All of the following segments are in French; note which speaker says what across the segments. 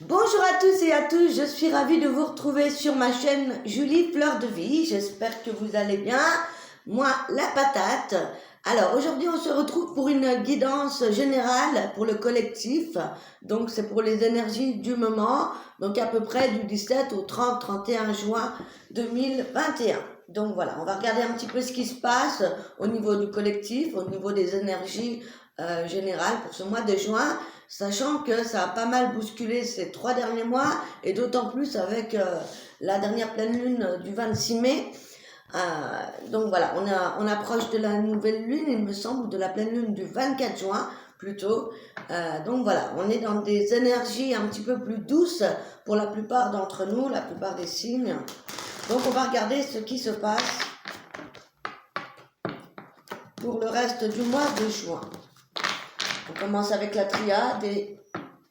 Speaker 1: Bonjour à tous et à tous, je suis ravie de vous retrouver sur ma chaîne Julie Fleur de Vie. J'espère que vous allez bien. Moi, la patate. Alors aujourd'hui, on se retrouve pour une guidance générale pour le collectif. Donc c'est pour les énergies du moment. Donc à peu près du 17 au 30-31 juin 2021. Donc voilà, on va regarder un petit peu ce qui se passe au niveau du collectif, au niveau des énergies générales pour ce mois de juin. Sachant que ça a pas mal bousculé ces 3 derniers mois, et d'autant plus avec la dernière pleine lune du 26 mai. Donc voilà, on approche de la nouvelle lune, il me semble, de la pleine lune du 24 juin plutôt. Donc voilà, on est dans des énergies un petit peu plus douces pour la plupart d'entre nous, la plupart des signes. Donc on va regarder ce qui se passe pour le reste du mois de juin. On commence avec la triade et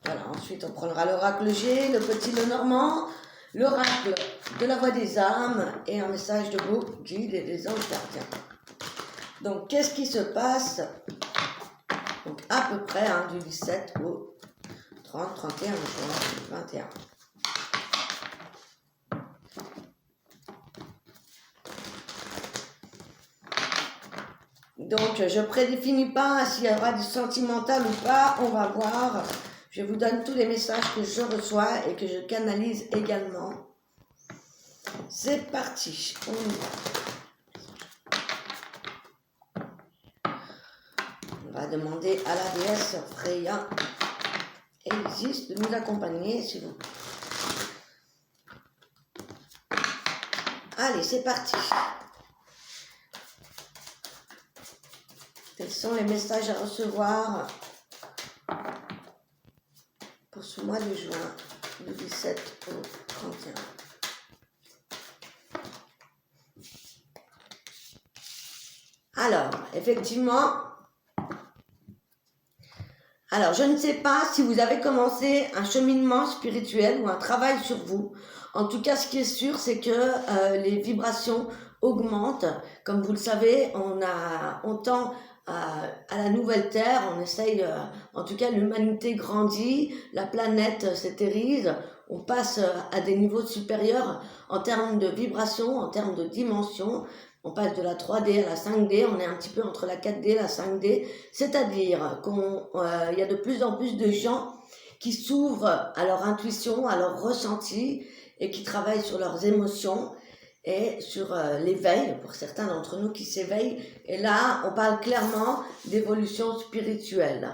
Speaker 1: voilà, ensuite on prendra l'oracle G, le petit Lenormand, l'oracle de la voix des âmes et un message de vos guides et des anges gardiens. Donc qu'est-ce qui se passe? Donc à peu près du 17 au 30-31 juin 2021. Donc je ne prédéfinis pas s'il y aura du sentimental ou pas, on va voir. Je vous donne tous les messages que je reçois et que je canalise également. C'est parti, on y va. On va demander à la déesse Freya et Isis de nous accompagner, s'il vous plaît. Allez, c'est parti. Quels sont les messages à recevoir pour ce mois de juin, du 17 au 31? Alors, effectivement, je ne sais pas si vous avez commencé un cheminement spirituel ou un travail sur vous. En tout cas, ce qui est sûr, c'est que les vibrations augmentent. Comme vous le savez, on tend à la nouvelle Terre, on essaye, en tout cas l'humanité grandit, la planète s'éthérise, on passe à des niveaux supérieurs en termes de vibrations, en termes de dimensions. On passe de la 3D à la 5D, on est un petit peu entre la 4D et la 5D, c'est-à-dire qu'il y a de plus en plus de gens qui s'ouvrent à leur intuition, à leur ressenti et qui travaillent sur leurs émotions et sur l'éveil, pour certains d'entre nous qui s'éveillent. Et là, on parle clairement d'évolution spirituelle.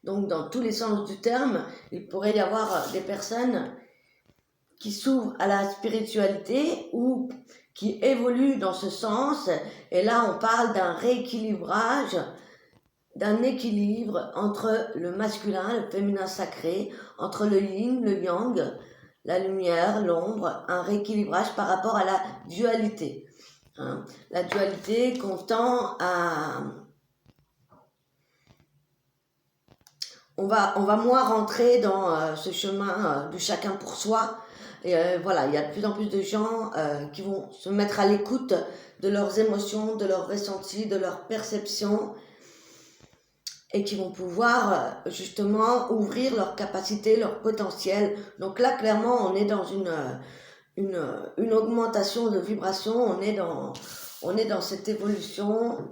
Speaker 1: Donc, dans tous les sens du terme, il pourrait y avoir des personnes qui s'ouvrent à la spiritualité ou qui évoluent dans ce sens. Et là, on parle d'un rééquilibrage, d'un équilibre entre le masculin, le féminin sacré, entre le yin, le yang, la lumière, l'ombre, un rééquilibrage par rapport à la dualité. La dualité qu'on tend à... On va moins rentrer dans ce chemin du chacun pour soi. Et voilà, il y a de plus en plus de gens qui vont se mettre à l'écoute de leurs émotions, de leurs ressentis, de leurs perceptions, et qui vont pouvoir justement ouvrir leurs capacités, leur potentiel. Donc là, clairement, on est dans une augmentation de vibration, on est dans cette évolution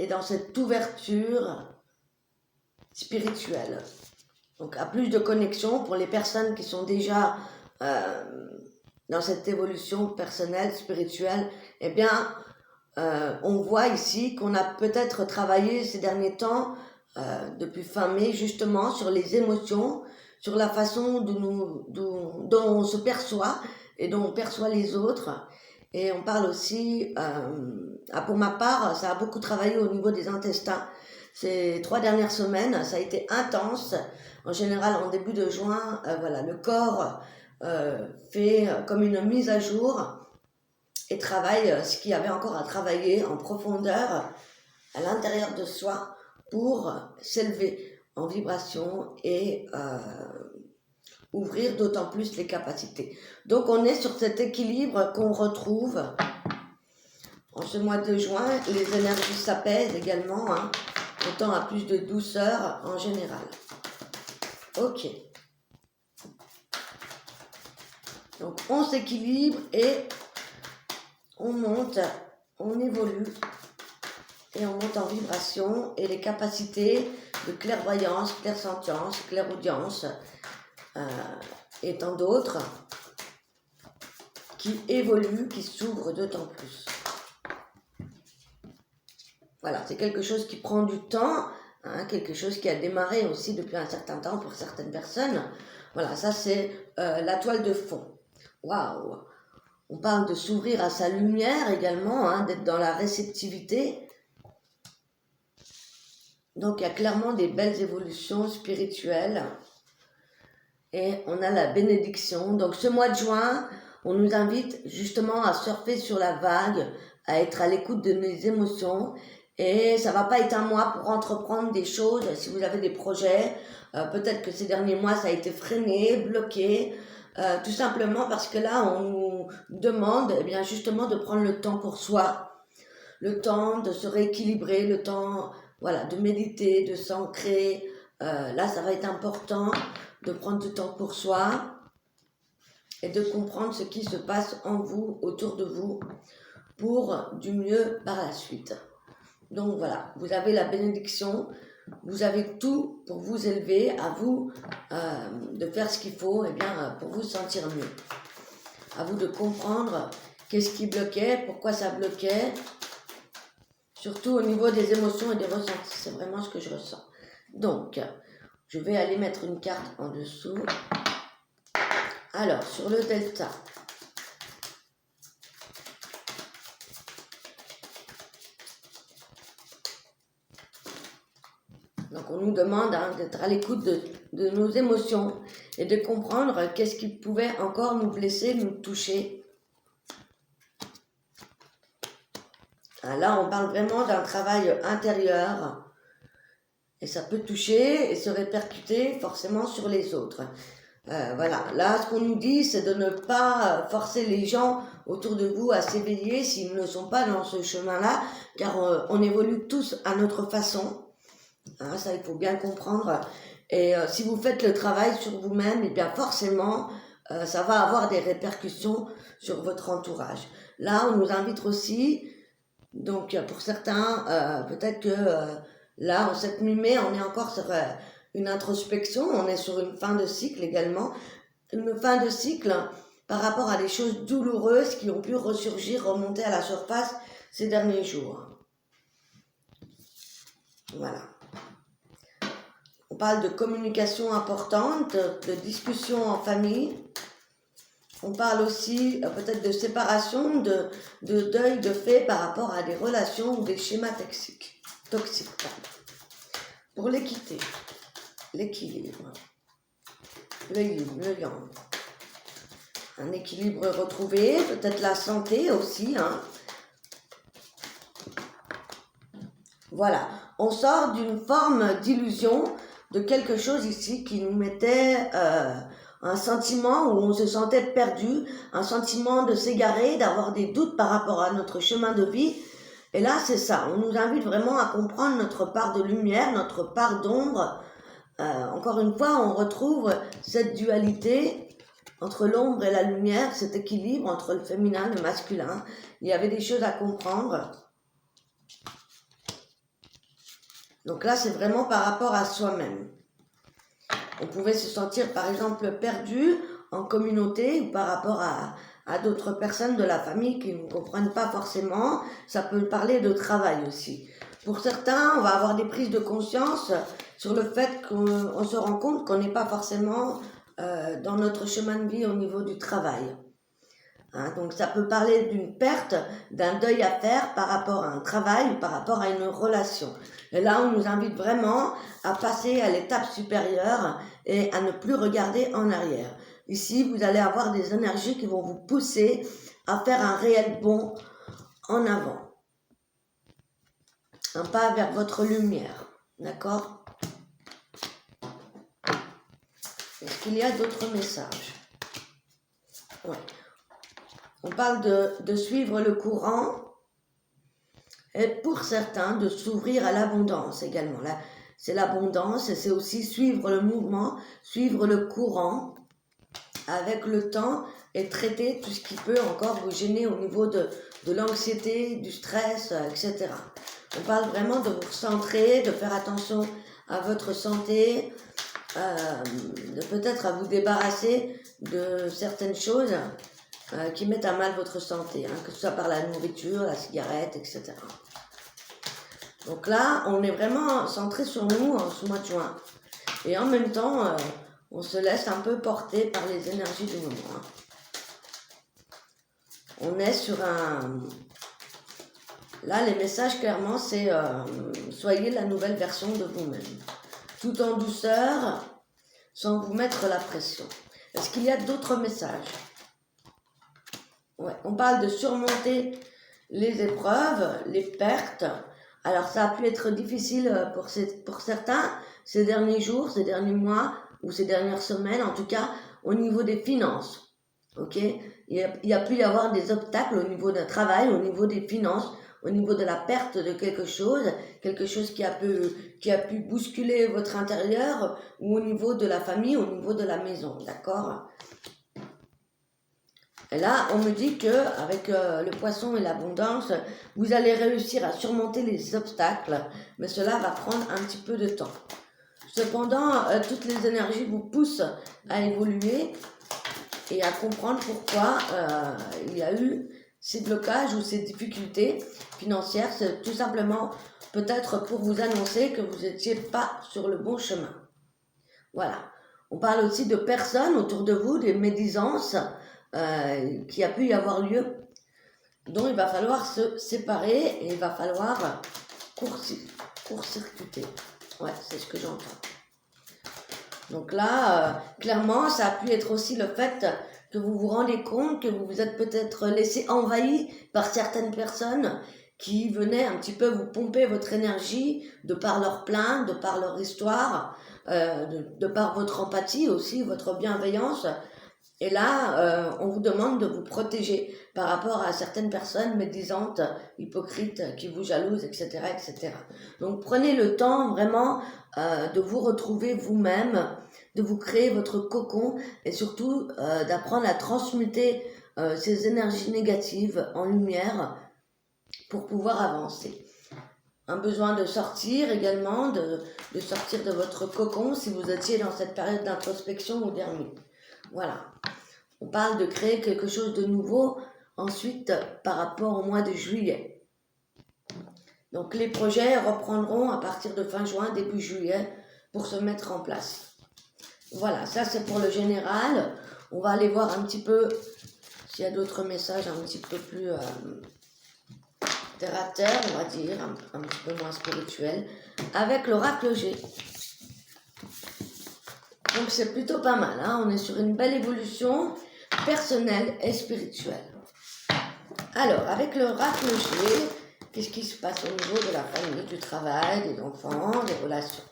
Speaker 1: et dans cette ouverture spirituelle. Donc à plus de connexion pour les personnes qui sont déjà dans cette évolution personnelle, spirituelle, eh bien, on voit ici qu'on a peut-être travaillé ces derniers temps, depuis fin mai, justement, sur les émotions, sur la façon dont on se perçoit et dont on perçoit les autres. Et on parle aussi, pour ma part, ça a beaucoup travaillé au niveau des intestins. Ces 3 dernières semaines, ça a été intense. En général, en début de juin, voilà, le corps fait comme une mise à jour et travaille ce qu'il y avait encore à travailler en profondeur à l'intérieur de soi pour s'élever en vibration et ouvrir d'autant plus les capacités. Donc on est sur cet équilibre qu'on retrouve en ce mois de juin. Les énergies s'apaisent également, on tend à plus de douceur en général. Ok. Donc on s'équilibre et on monte, on évolue et on monte en vibration, et les capacités de clairvoyance, clairsentience, clairaudience et tant d'autres qui évoluent, qui s'ouvrent d'autant plus. Voilà, c'est quelque chose qui prend du temps, hein, quelque chose qui a démarré aussi depuis un certain temps pour certaines personnes. Voilà, ça c'est la toile de fond. Waouh! On parle de s'ouvrir à sa lumière également, hein, d'être dans la réceptivité. Donc il y a clairement des belles évolutions spirituelles. Et on a la bénédiction. Donc ce mois de juin, on nous invite justement à surfer sur la vague, à être à l'écoute de nos émotions. Et ça va pas être un mois pour entreprendre des choses. Si vous avez des projets, peut-être que ces derniers mois ça a été freiné, bloqué, tout simplement parce que là on nous demande, eh bien justement, de prendre le temps pour soi, le temps de se rééquilibrer, le temps, voilà, de méditer, de s'ancrer. Là ça va être important de prendre du temps pour soi et de comprendre ce qui se passe en vous, autour de vous, pour du mieux par la suite. Donc voilà, vous avez la bénédiction, vous avez tout pour vous élever, à vous de faire ce qu'il faut, eh bien, pour vous sentir mieux. À vous de comprendre qu'est-ce qui bloquait, pourquoi ça bloquait, surtout au niveau des émotions et des ressentis. C'est vraiment ce que je ressens. Donc, je vais aller mettre une carte en dessous. Alors, sur le delta, donc on nous demande d'être à l'écoute de nos émotions et de comprendre qu'est-ce qui pouvait encore nous blesser, nous toucher. Là, on parle vraiment d'un travail intérieur et ça peut toucher et se répercuter forcément sur les autres. Voilà, là ce qu'on nous dit, c'est de ne pas forcer les gens autour de vous à s'éveiller s'ils ne sont pas dans ce chemin-là, car on évolue tous à notre façon. Hein, ça, il faut bien comprendre. Et si vous faites le travail sur vous-même, eh bien forcément, ça va avoir des répercussions sur votre entourage. Là, on nous invite aussi, donc pour certains, peut-être que là, en cette mi-mai, on est encore sur une introspection, on est sur une fin de cycle également, une fin de cycle par rapport à des choses douloureuses qui ont pu ressurgir, remonter à la surface ces derniers jours. Voilà. On parle de communication importante, de discussion en famille. On parle aussi peut-être de séparation, de deuil de fait par rapport à des relations ou des schémas toxiques. Pour l'équité, l'équilibre, le yin, le yang. Un équilibre retrouvé, peut-être la santé aussi. Hein. Voilà, on sort d'une forme d'illusion, de quelque chose ici qui nous mettait un sentiment où on se sentait perdu, un sentiment de s'égarer, d'avoir des doutes par rapport à notre chemin de vie. Et là, c'est ça, on nous invite vraiment à comprendre notre part de lumière, notre part d'ombre. Encore une fois, on retrouve cette dualité entre l'ombre et la lumière, cet équilibre entre le féminin et le masculin. Il y avait des choses à comprendre. Donc là, c'est vraiment par rapport à soi-même. On pouvait se sentir, par exemple, perdu en communauté ou par rapport à d'autres personnes de la famille qui ne comprennent pas forcément. Ça peut parler de travail aussi. Pour certains, on va avoir des prises de conscience sur le fait qu'on se rend compte qu'on n'est pas forcément dans notre chemin de vie au niveau du travail. Hein, donc ça peut parler d'une perte, d'un deuil à faire par rapport à un travail ou par rapport à une relation. Et là, on nous invite vraiment à passer à l'étape supérieure et à ne plus regarder en arrière. Ici, vous allez avoir des énergies qui vont vous pousser à faire un réel bond en avant. Un pas vers votre lumière. D'accord ? Est-ce qu'il y a d'autres messages ? Oui. On parle de suivre le courant et pour certains de s'ouvrir à l'abondance également. Là, c'est l'abondance et c'est aussi suivre le mouvement, suivre le courant avec le temps et traiter tout ce qui peut encore vous gêner au niveau de l'anxiété, du stress, etc. On parle vraiment de vous recentrer, de faire attention à votre santé, de peut-être à vous débarrasser de certaines choses qui mettent à mal votre santé, hein, que ce soit par la nourriture, la cigarette, etc. Donc là, on est vraiment centré sur nous en ce mois de juin. Et en même temps, on se laisse un peu porter par les énergies du moment. Hein. On est sur un... Là, les messages, clairement, c'est soyez la nouvelle version de vous-même. Tout en douceur, sans vous mettre la pression. Est-ce qu'il y a d'autres messages? Ouais, on parle de surmonter les épreuves, les pertes. Alors, ça a pu être difficile pour certains ces derniers jours, ces derniers mois ou ces dernières semaines, en tout cas au niveau des finances. Ok, il y a pu y avoir des obstacles au niveau d'un travail, au niveau des finances, au niveau de la perte de quelque chose qui a pu bousculer votre intérieur, ou au niveau de la famille, au niveau de la maison, d'accord? Et là, on me dit que avec le poisson et l'abondance, vous allez réussir à surmonter les obstacles, mais cela va prendre un petit peu de temps. Cependant, toutes les énergies vous poussent à évoluer et à comprendre pourquoi il y a eu ces blocages ou ces difficultés financières. C'est tout simplement peut-être pour vous annoncer que vous n'étiez pas sur le bon chemin. Voilà. On parle aussi de personnes autour de vous, des médisances qui a pu y avoir lieu, dont il va falloir se séparer et il va falloir court-circuiter. Ouais, c'est ce que j'entends. Donc là, clairement, ça a pu être aussi le fait que vous vous rendez compte que vous vous êtes peut-être laissé envahi par certaines personnes qui venaient un petit peu vous pomper votre énergie de par leur plainte, de par leur histoire, de par votre empathie aussi, votre bienveillance. Et là, on vous demande de vous protéger par rapport à certaines personnes médisantes, hypocrites, qui vous jalousent, etc., etc. Donc prenez le temps vraiment de vous retrouver vous-même, de vous créer votre cocon et surtout d'apprendre à transmuter ces énergies négatives en lumière pour pouvoir avancer. Un besoin de sortir également, de sortir de votre cocon si vous étiez dans cette période d'introspection ou d'ermite. Voilà. On parle de créer quelque chose de nouveau ensuite par rapport au mois de juillet. Donc les projets reprendront à partir de fin juin, début juillet pour se mettre en place. Voilà, ça c'est pour le général. On va aller voir un petit peu s'il y a d'autres messages un petit peu plus terre à terre, on va dire, un petit peu moins spirituel, avec l'oracle G. Donc c'est plutôt pas mal, hein. On est sur une belle évolution personnelle et spirituelle. Alors, avec l'oracle G, qu'est-ce qui se passe au niveau de la famille, du travail, des enfants, des relations?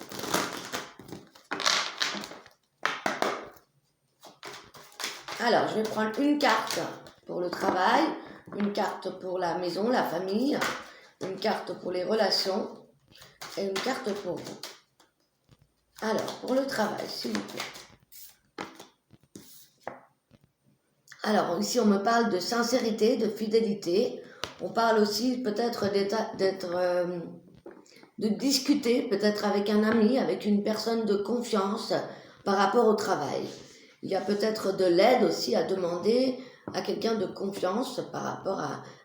Speaker 1: Alors, je vais prendre une carte pour le travail, une carte pour la maison, la famille, une carte pour les relations et une carte pour vous. Alors, pour le travail, s'il vous plaît. Alors, ici, on me parle de sincérité, de fidélité. On parle aussi peut-être de discuter peut-être avec un ami, avec une personne de confiance par rapport au travail. Il y a peut-être de l'aide aussi à demander à quelqu'un de confiance par rapport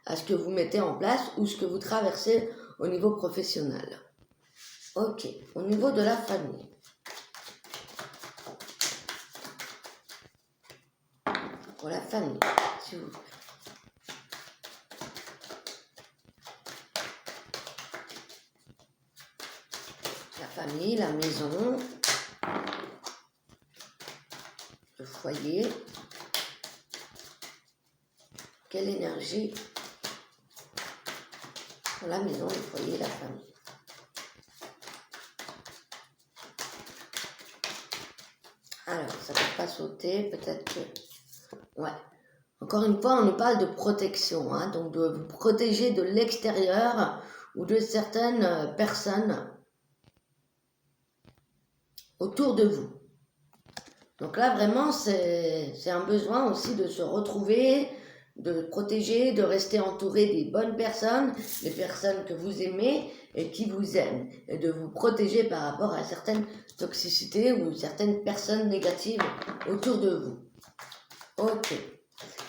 Speaker 1: à ce que vous mettez en place ou ce que vous traversez au niveau professionnel. Ok, au niveau de la famille. Pour la famille, s'il vous plaît. La famille, la maison, le foyer. Quelle énergie pour la maison, le foyer, la famille. Alors, ça ne peut pas sauter, peut-être que... Ouais. Encore une fois, on nous parle de protection, hein, donc de vous protéger de l'extérieur ou de certaines personnes autour de vous. Donc là, vraiment, c'est un besoin aussi de se retrouver, de protéger, de rester entouré des bonnes personnes, des personnes que vous aimez et qui vous aiment, et de vous protéger par rapport à certaines toxicités ou certaines personnes négatives autour de vous. Ok.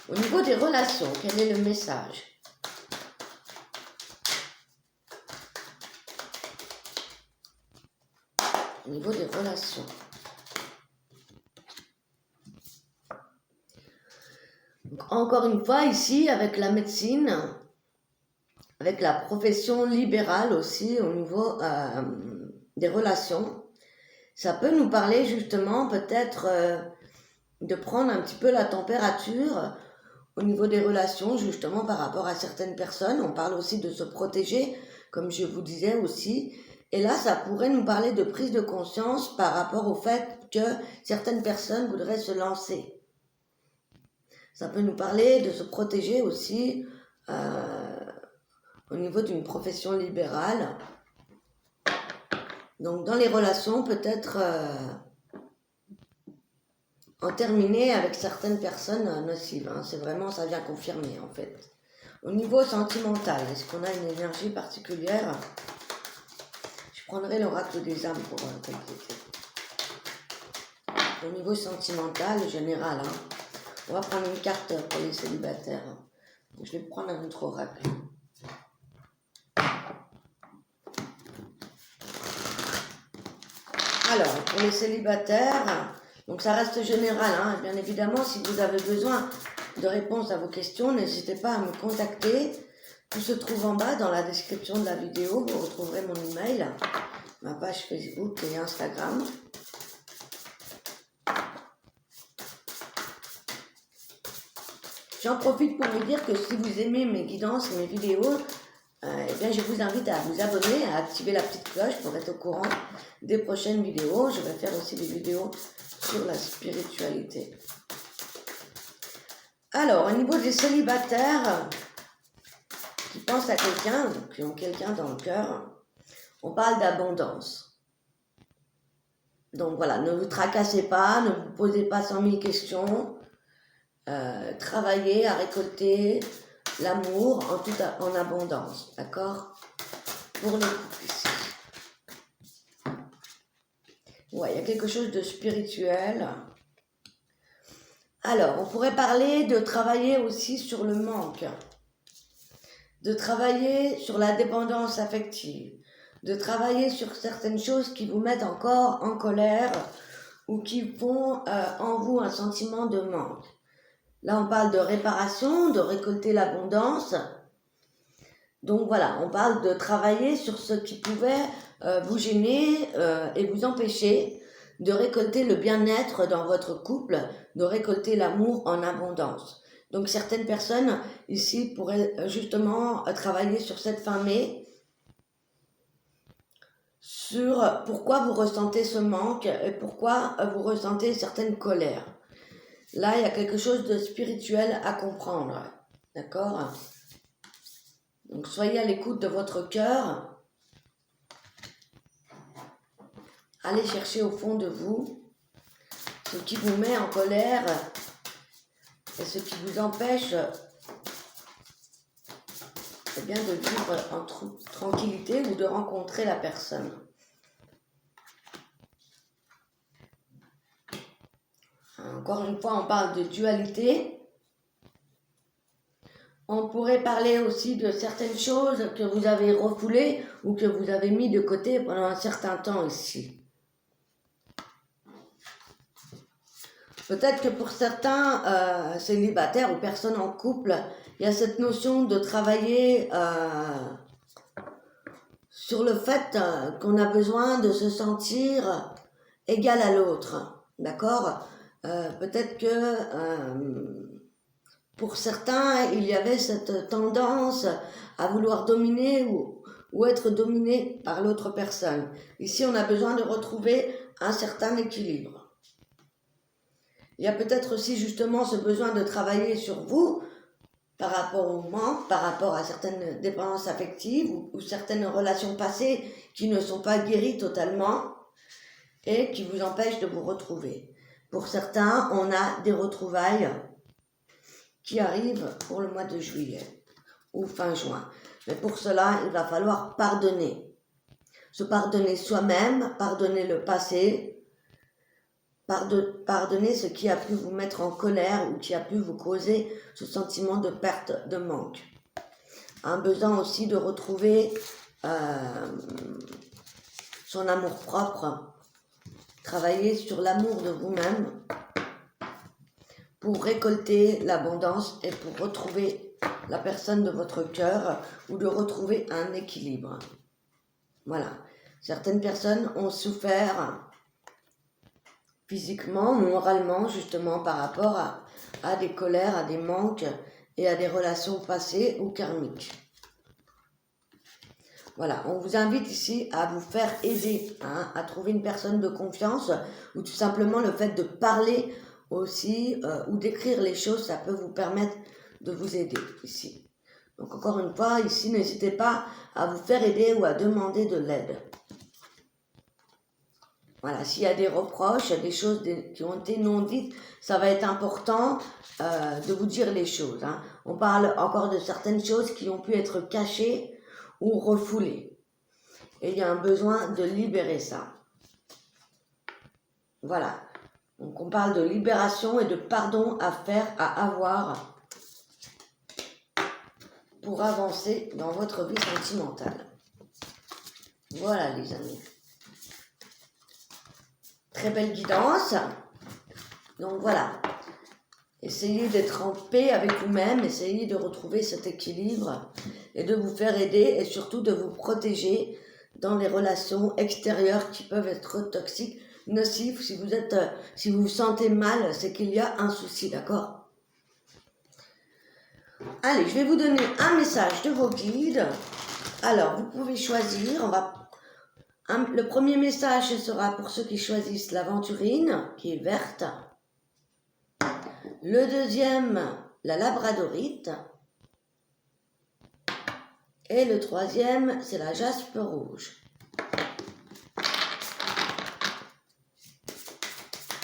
Speaker 1: Au niveau des relations, quel est le message? Au niveau des relations. Donc, encore une fois, ici, avec la médecine, avec la profession libérale aussi, au niveau des relations, ça peut nous parler justement peut-être de prendre un petit peu la température au niveau des relations, justement par rapport à certaines personnes. On parle aussi de se protéger, comme je vous disais aussi. Et là, ça pourrait nous parler de prise de conscience par rapport au fait que certaines personnes voudraient se lancer. Ça peut nous parler de se protéger aussi au niveau d'une profession libérale. Donc dans les relations, peut-être en terminer avec certaines personnes nocives. Hein. C'est vraiment, ça vient confirmer en fait. Au niveau sentimental, est-ce qu'on a une énergie particulière? Je prendrai l'oracle des âmes pour compléter. Au niveau sentimental, général, hein. On va prendre une carte pour les célibataires. Je vais prendre un autre oracle. Alors, pour les célibataires, donc ça reste général, hein. Bien évidemment, si vous avez besoin de réponses à vos questions, n'hésitez pas à me contacter. Tout se trouve en bas dans la description de la vidéo. Vous retrouverez mon email, ma page Facebook et Instagram. J'en profite pour vous dire que si vous aimez mes guidances et mes vidéos, eh bien, je vous invite à vous abonner, à activer la petite cloche pour être au courant des prochaines vidéos. Je vais faire aussi des vidéos sur la spiritualité. Alors, au niveau des célibataires qui pensent à quelqu'un, qui ont quelqu'un dans le cœur, on parle d'abondance. Donc voilà, ne vous tracassez pas, ne vous posez pas 100 000 questions. Travaillez à récolter l'amour en abondance, d'accord? Pour le couple ici. Ouais, il y a quelque chose de spirituel. Alors, on pourrait parler de travailler aussi sur le manque, de travailler sur la dépendance affective, de travailler sur certaines choses qui vous mettent encore en colère ou qui font en vous un sentiment de manque. Là, on parle de réparation, de récolter l'abondance. Donc voilà, on parle de travailler sur ce qui pouvait vous gêner et vous empêcher de récolter le bien-être dans votre couple, de récolter l'amour en abondance. Donc certaines personnes ici pourraient justement travailler sur cette fin mai, sur pourquoi vous ressentez ce manque et pourquoi vous ressentez certaines colères. Là, il y a quelque chose de spirituel à comprendre, d'accord? Donc, soyez à l'écoute de votre cœur. Allez chercher au fond de vous ce qui vous met en colère et ce qui vous empêche eh bien, de vivre en tranquillité ou de rencontrer la personne. Encore une fois, on parle de dualité. On pourrait parler aussi de certaines choses que vous avez refoulées ou que vous avez mis de côté pendant un certain temps ici. Peut-être que pour certains célibataires ou personnes en couple, il y a cette notion de travailler sur le fait qu'on a besoin de se sentir égal à l'autre. D'accord? Peut-être que pour certains, il y avait cette tendance à vouloir dominer ou être dominé par l'autre personne. Ici, on a besoin de retrouver un certain équilibre. Il y a peut-être aussi justement ce besoin de travailler sur vous par rapport au manque, par rapport à certaines dépendances affectives ou certaines relations passées qui ne sont pas guéries totalement et qui vous empêchent de vous retrouver. Pour certains, on a des retrouvailles qui arrivent pour le mois de juillet ou fin juin. Mais pour cela, il va falloir pardonner. Se pardonner soi-même, pardonner le passé, pardonner ce qui a pu vous mettre en colère ou qui a pu vous causer ce sentiment de perte, de manque. Un besoin aussi de retrouver son amour-propre, travailler sur l'amour de vous-même pour récolter l'abondance et pour retrouver la personne de votre cœur ou de retrouver un équilibre. Voilà. Certaines personnes ont souffert physiquement, moralement, justement par rapport à des colères, à des manques et à des relations passées ou karmiques. Voilà, on vous invite ici à vous faire aider, à trouver une personne de confiance ou tout simplement le fait de parler aussi ou d'écrire les choses, ça peut vous permettre de vous aider ici. Donc encore une fois, ici, n'hésitez pas à vous faire aider ou à demander de l'aide. Voilà, s'il y a des reproches, des choses qui ont été non dites, ça va être important de vous dire les choses. On parle encore de certaines choses qui ont pu être cachées ou refoulées. Et il y a un besoin de libérer ça. Voilà. Donc on parle de libération et de pardon à faire, à avoir pour avancer dans votre vie sentimentale. Voilà les amis. Très belle guidance. Donc voilà. Essayez d'être en paix avec vous-même, essayez de retrouver cet équilibre et de vous faire aider et surtout de vous protéger dans les relations extérieures qui peuvent être toxiques, nocives. Si vous vous sentez mal, c'est qu'il y a un souci, d'accord? Allez, je vais vous donner un message de vos guides. Alors, vous pouvez choisir, le premier message sera pour ceux qui choisissent l'aventurine, qui est verte. Le deuxième, la labradorite. Et le troisième, c'est la jaspe rouge.